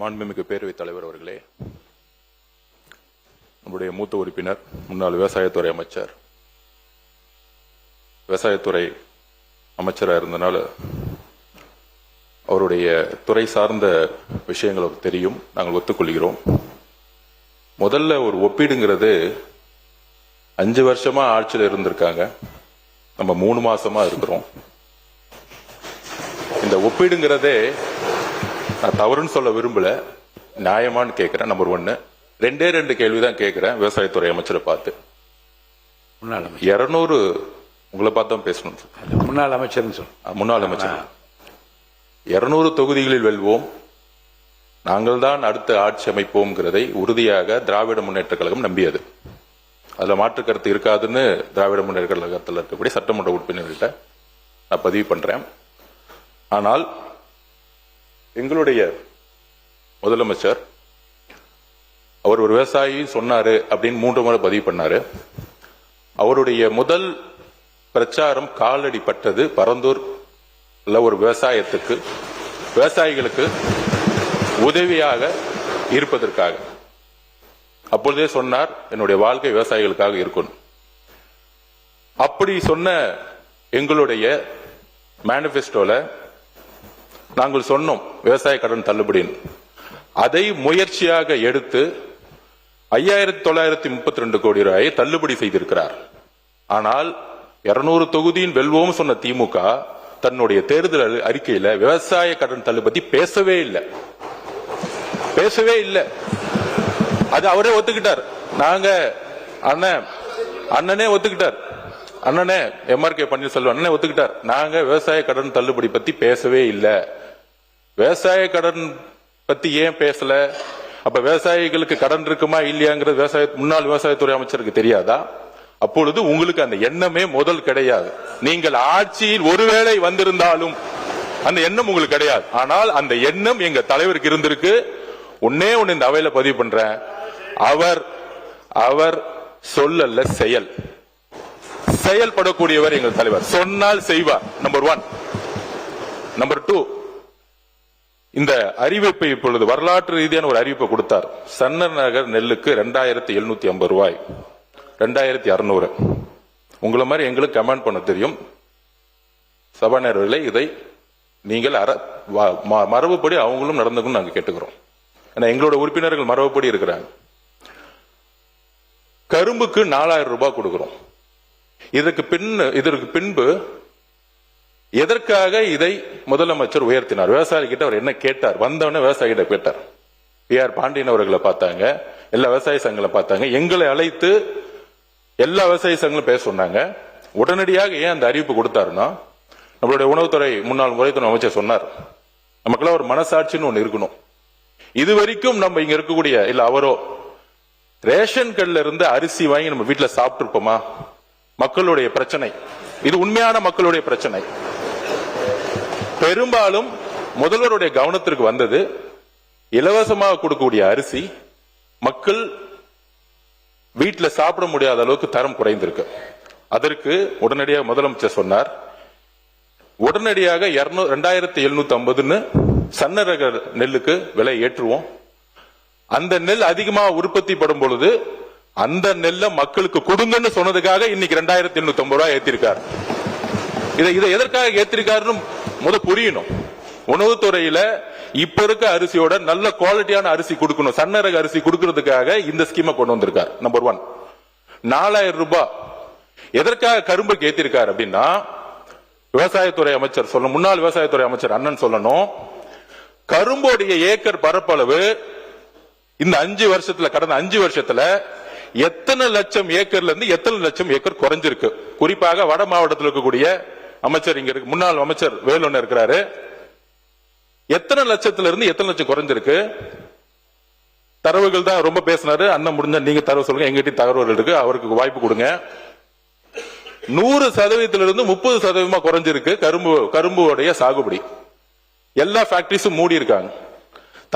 மாண்புமிகு பேரவைத் தலைவர் அவர்களே, நம்முடைய மூத்த உறுப்பினர் முன்னாள் விவசாயத்துறை அமைச்சர் விவசாயத்துறை அமைச்சராக இருந்தனால அவருடைய துறை சார்ந்த விஷயங்கள் தெரியும், நாங்கள் ஒத்துக்கொள்கிறோம். முதல்ல ஒரு ஒப்பீடுங்கிறது 5 வருஷமா ஆட்சியில் இருந்திருக்காங்க, நம்ம 3 மாசமா இருக்கிறோம். இந்த ஒப்பீடுங்கிறதே நான் தவறுன்னு சொல்ல விரும்பல, நியாயமானு கேட்கிறேன். நம்பர் 1. 2 கேள்விதான் கேட்கிறேன் விவசாயத்துறை அமைச்சரை பார்த்து. 200 உங்களை பார்த்து தான் பேசணும். முன்னாள் அமைச்சர் முன்னாள் அமைச்சர் 200 தொகுதிகளில் வெல்வோம், நாங்கள் தான் அடுத்த ஆட்சி அமைப்போம்ங்கிறதை உறுதியாக திராவிட முன்னேற்ற கழகம் நம்பியது. அதுல மாற்று கருத்து இருக்காதுன்னு திராவிட முன்னேற்ற கழகத்தில் இருக்கக்கூடிய சட்டமன்ற உறுப்பினர்கிட்ட நான் பதிவு பண்றேன். ஆனால் எங்களுடைய முதலமைச்சர் அவர் ஒரு விவசாயி சொன்னாரு அப்படின்னு 3 முறை பதிவு பண்ணாரு. அவருடைய முதல் பிரச்சாரம் காலடி பட்டது பரந்தூர் ஒரு விவசாயிகளுக்கு உதவியாக இருப்பதற்காக. அப்பொழுதே சொன்னார், என்னுடைய வாழ்க்கை விவசாயிகளுக்காக இருக்கணும். அப்படி சொன்ன எங்களுடைய மேனிபெஸ்டோல நாங்கள் சொன்னோம் விவசாய கடன் தள்ளுபடின்னு. அதை முயற்சியாக எடுத்து 5932 கோடி ரூபாயை தள்ளுபடி செய்திருக்கிறார். ஆனால் 200 தொகுதியின் வெல்வோம் சொன்ன திமுக தன்னுடைய தேர்தல் அறிக்கையில விவசாய கடன் தள்ளுபடி பேசவே இல்லை. அது அவரே ஒத்துக்கிட்டார். நாங்க அண்ணனே ஒத்துக்கிட்டார். அண்ணனே MRK பன்னீர்செல்வம் அண்ணனே ஒத்துக்கிட்டார். நாங்க விவசாய கடன் தள்ளுபடி பத்தி பேசவே இல்லை. விவசாய கடன் பத்தி ஏன் பேசல? அப்ப விவசாயிகளுக்கு கடன் இருக்குமா இல்லையாங்கிறது முன்னாள் விவசாயத்துறை அமைச்சருக்கு தெரியாதா? அப்பொழுது உங்களுக்கு அந்த எண்ணமே முதல் கிடையாது. நீங்கள் ஆட்சியில் ஒருவேளை வந்திருந்தாலும் அந்த எண்ணம் உங்களுக்கு கிடையாது. ஆனால் அந்த எண்ணம் எங்க தலைவருக்கு இருந்திருக்கு. ஒன்னே ஒன்னு இந்த அவையில பதிவு பண்றேன், அவர் சொல்லல செயல்படக்கூடியவர் எங்கள் தலைவர். சொன்னால் செய்வார். நம்பர் 1. நம்பர் 2, இந்த அறிவிப்பை இப்பொழுது வரலாற்று ரீதியான ஒரு அறிவிப்பை கொடுத்தார். சன்னர் நகர் நெல்லுக்கு 2750 ரூபாய், 2600. உங்களை மாதிரி எங்களுக்கு கமெண்ட் பண்ண தெரியும். சபாநாயகர்களே, இதை நீங்கள் மரபுப்படி அவங்களும் நடந்துக்கணும் நாங்க கேட்டுக்கிறோம். ஏன்னா எங்களோட உறுப்பினர்கள் மரபுப்படி இருக்கிறாங்க. கரும்புக்கு 4000 ரூபாய் கொடுக்கிறோம். இதற்கு பின்பு எதற்காக இதை முதலமைச்சர் உயர்த்தினார்? விவசாயிகிட்ட அவர் என்ன கேட்டார்? வந்தவன விவசாயிகிட்ட கேட்டார். PR பாண்டியன் அவர்களை பார்த்தாங்க, எல்லா விவசாய சங்கங்களை பார்த்தாங்க, எங்களை அழைத்து எல்லா விவசாய சங்கங்களும் பேச சொன்னாங்க. உடனடியாக ஏன் அந்த அறிவிப்பு கொடுத்தாருன்னா, நம்மளுடைய உணவுத்துறை முன்னாள் முறைத்துறை அமைச்சர் சொன்னார், நமக்கெல்லாம் ஒரு மனசாட்சின்னு ஒண்ணு இருக்கணும். இதுவரைக்கும் நம்ம இங்க இருக்கக்கூடிய இல்ல அவரோ ரேஷன் கடையில இருந்து அரிசி வாங்கி நம்ம வீட்டுல சாப்பிட்டு இருப்போமா? மக்களுடைய பிரச்சனை இது, உண்மையான மக்களுடைய பிரச்சனை. பெரும்பாலும் முதல்வருடைய கவனத்திற்கு வந்தது இலவசமாக கொடுக்கக்கூடிய அரிசி மக்கள் வீட்டில் சாப்பிட முடியாத அளவுக்கு தரம் குறைந்திருக்கு. அதற்கு உடனடியாக முதலமைச்சர் சொன்னார், உடனடியாக 2750 சன்னரக நெல்லுக்கு விலை ஏற்றுவோம். அந்த நெல் அதிகமாக உற்பத்தி படும் பொழுது அந்த நெல்ல மக்களுக்கு கொடுங்கன்னு சொன்னதுக்காக இன்னைக்கு 2850 ரூபாய் ஏத்திருக்காரு. இதை எதற்காக ஏத்திருக்காருன்னு புரியணும். உணவுத்துறையில இப்ப இருக்க அரிசியோட நல்ல குவாலிட்டியான அரிசி கொடுக்கணும், சன்னரக அரிசி கொடுக்கறதுக்காக இந்த ஸ்கீமை கொண்டு வந்திருக்கார். நம்பர் 1. 4000 ரூபாய் எதற்காக கரும்புக்கு ஏத்திருக்காரு அப்படின்னா, விவசாயத்துறை அமைச்சர் முன்னாள் விவசாயத்துறை அமைச்சர் அண்ணன் சொல்லணும், கரும்போடைய ஏக்கர் பரப்பளவு இந்த 5 வருஷத்துல, கடந்த 5 வருஷத்துல எத்தனை லட்சம் ஏக்கர்ல இருந்து எத்தனை லட்சம் ஏக்கர் குறைஞ்சிருக்கு. குறிப்பாக வட மாவட்டத்தில் இருக்கக்கூடிய அமைச்சர் இங்க இருக்கு, முன்னாள் அமைச்சர் வேலுண்ண இருக்கிறாரு. எத்தனை லட்சத்துல இருந்து எத்தனை லட்சம் குறைஞ்சிருக்கு? தரவுகள் தான் ரொம்ப பேசினாரு. அண்ணன் முடிஞ்சா நீங்க தரவு சொல்லுங்க, எங்கிட்ட தகவல்கள் இருக்கு, அவருக்கு வாய்ப்பு கொடுங்க. 100% 30% குறைஞ்சிருக்கு கரும்புடைய சாகுபடி. எல்லா ஃபேக்டரிஸும் மூடி இருக்காங்க.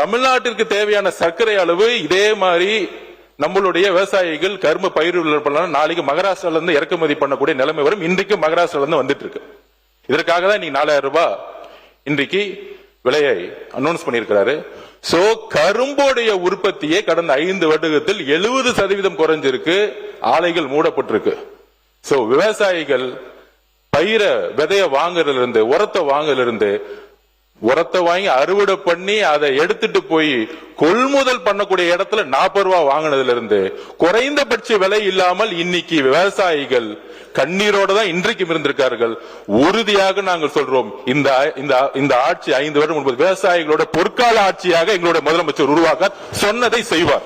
தமிழ்நாட்டிற்கு தேவையான சர்க்கரை அளவு இதே மாதிரி நம்மளுடைய விவசாயிகள் கரும்பு பயிர்கள் நாளைக்கு மகாராஷ்டிரால இருந்து இறக்குமதி பண்ணக்கூடிய நிலைமை வரும். இன்றைக்கு மகாராஷ்டிரால இருந்து வந்துட்டு இருக்கு. இதற்காக தான் இன்னைக்கு 4000 ரூபாய் இன்றைக்கு விலையை அனௌன்ஸ் பண்ணியிருக்கிறாரு. சோ கரும்போடைய உற்பத்தியே கடந்த 5 வருடத்தில் 70% குறைஞ்சிருக்கு, ஆலைகள் மூடப்பட்டிருக்கு. சோ விவசாயிகள் பயிர விதைய வாங்குறதுல இருந்து, உரத்தை வாங்குறதுல இருந்து, உரத்தை வாங்கி அறுவடை பண்ணி அதை எடுத்துட்டு போய் கொள்முதல் பண்ணக்கூடிய இடத்துல 40 ரூபாய் வாங்கினதுல இருந்து குறைந்தபட்ச விலை இல்லாமல் இன்னைக்கு விவசாயிகள் கண்ணீரோட தான் இன்றைக்கும் இருந்திருக்கார்கள். உறுதியாக நாங்கள் சொல்றோம், இந்த ஆட்சி 5 வருடம் முன்பு விவசாயிகளோட பொற்கால ஆட்சியாக எங்களுடைய முதலமைச்சர் உருவாக்க சொன்னதை செய்வார்.